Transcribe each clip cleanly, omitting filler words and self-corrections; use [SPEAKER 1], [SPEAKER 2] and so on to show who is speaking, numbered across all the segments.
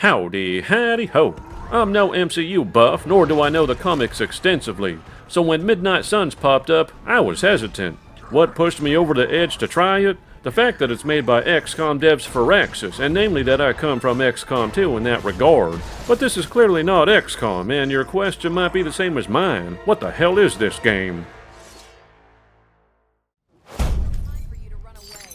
[SPEAKER 1] Howdy, howdy ho. I'm no MCU buff, nor do I know the comics extensively, so when Midnight Suns popped up, I was hesitant. What pushed me over the edge to try it? The fact that it's made by XCOM devs for ASUS, and namely that I come from XCOM 2 in that regard. But this is clearly not XCOM, and your question might be the same as mine. What the hell is this game?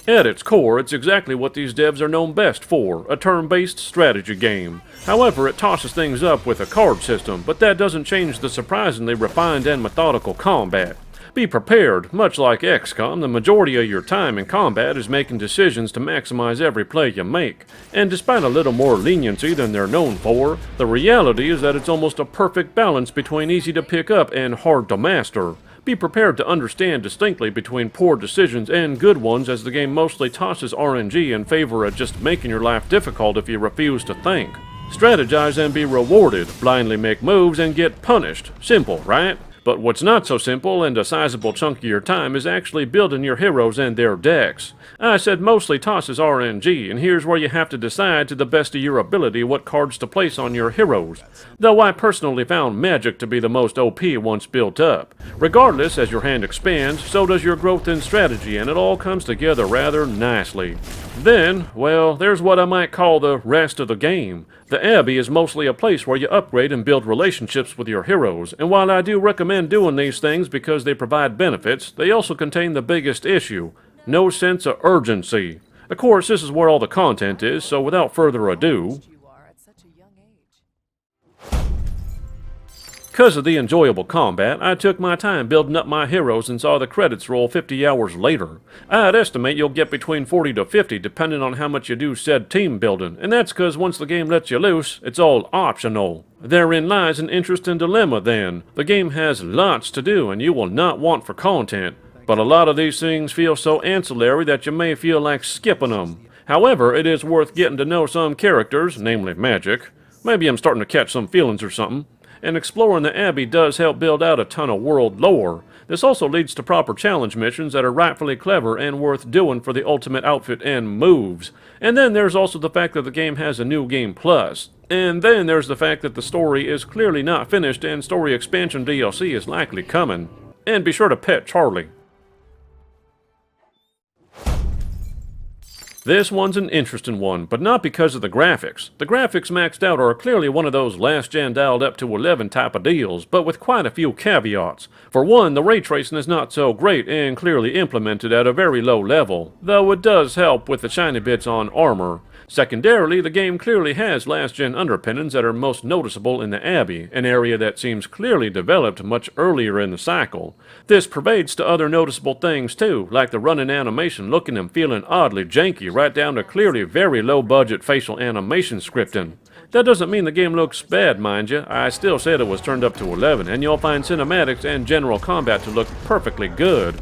[SPEAKER 1] At its core, it's exactly what these devs are known best for, a turn-based strategy game. However, it tosses things up with a card system, but that doesn't change the surprisingly refined and methodical combat. Be prepared, much like XCOM, the majority of your time in combat is making decisions to maximize every play you make. And despite a little more leniency than they're known for, the reality is that it's almost a perfect balance between easy to pick up and hard to master. Be prepared to understand distinctly between poor decisions and good ones, as the game mostly tosses RNG in favor of just making your life difficult if you refuse to think. Strategize and be rewarded, blindly make moves and get punished. Simple, right? But what's not so simple, and a sizable chunk of your time, is actually building your heroes and their decks. I said mostly tosses RNG, and here's where you have to decide to the best of your ability what cards to place on your heroes. Though I personally found magic to be the most OP once built up. Regardless, as your hand expands, so does your growth in strategy, and it all comes together rather nicely. Then, well, there's what I might call the rest of the game. The Abbey is mostly a place where you upgrade and build relationships with your heroes, and while I do recommend doing these things because they provide benefits, they also contain the biggest issue: no sense of urgency. Of course, this is where all the content is, so without further ado, because of the enjoyable combat, I took my time building up my heroes and saw the credits roll 50 hours later. I'd estimate you'll get between 40 to 50 depending on how much you do said team building, and that's because once the game lets you loose, it's all optional. Therein lies an interesting dilemma then. The game has lots to do and you will not want for content, but a lot of these things feel so ancillary that you may feel like skipping them. However, it is worth getting to know some characters, namely magic. Maybe I'm starting to catch some feelings or something. And exploring the Abbey does help build out a ton of world lore. This also leads to proper challenge missions that are rightfully clever and worth doing for the ultimate outfit and moves. And then there's also the fact that the game has a New Game Plus. And then there's the fact that the story is clearly not finished and story expansion DLC is likely coming. And be sure to pet Charlie. This one's an interesting one, but not because of the graphics. The graphics maxed out are clearly one of those last-gen dialed up to 11 type of deals, but with quite a few caveats. For one, the ray tracing is not so great and clearly implemented at a very low level, though it does help with the shiny bits on armor. Secondarily, the game clearly has last-gen underpinnings that are most noticeable in the Abbey, an area that seems clearly developed much earlier in the cycle. This pervades to other noticeable things too, like the running animation looking and feeling oddly janky right down to clearly very low-budget facial animation scripting. That doesn't mean the game looks bad, mind you. I still said it was turned up to 11, and you'll find cinematics and general combat to look perfectly good.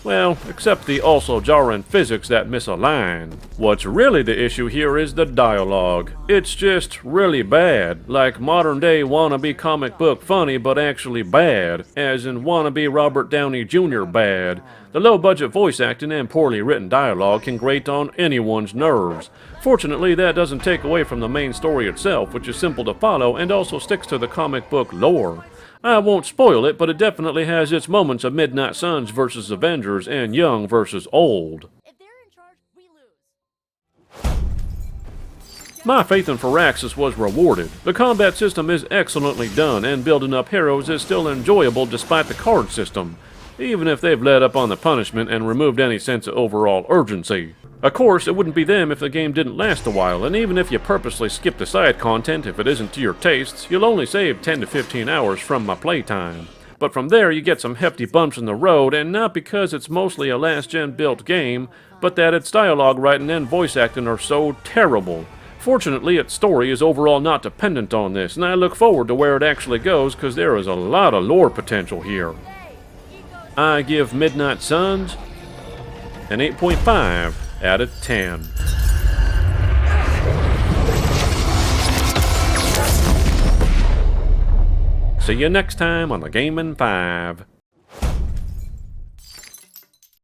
[SPEAKER 1] Well, except the also jarring physics that misalign. What's really the issue here is the dialogue. It's just really bad, like modern day wannabe comic book funny but actually bad, as in wannabe Robert Downey Jr. bad. The low-budget voice acting and poorly written dialogue can grate on anyone's nerves. Fortunately, that doesn't take away from the main story itself, which is simple to follow and also sticks to the comic book lore. I won't spoil it, but it definitely has its moments of Midnight Suns versus Avengers and young versus old.
[SPEAKER 2] If they're in charge, we lose.
[SPEAKER 1] My faith in Firaxis was rewarded. The combat system is excellently done, and building up heroes is still enjoyable despite the card system, even if they've let up on the punishment and removed any sense of overall urgency. Of course, it wouldn't be them if the game didn't last a while, and even if you purposely skip the side content if it isn't to your tastes, you'll only save 10 to 15 hours from my playtime. But from there you get some hefty bumps in the road, and not because it's mostly a last-gen built game, but that its dialogue writing and voice acting are so terrible. Fortunately, its story is overall not dependent on this, and I look forward to where it actually goes because there is a lot of lore potential here. I give Midnight Suns an 8.5 out of 10. See you next time on the Gaming 5.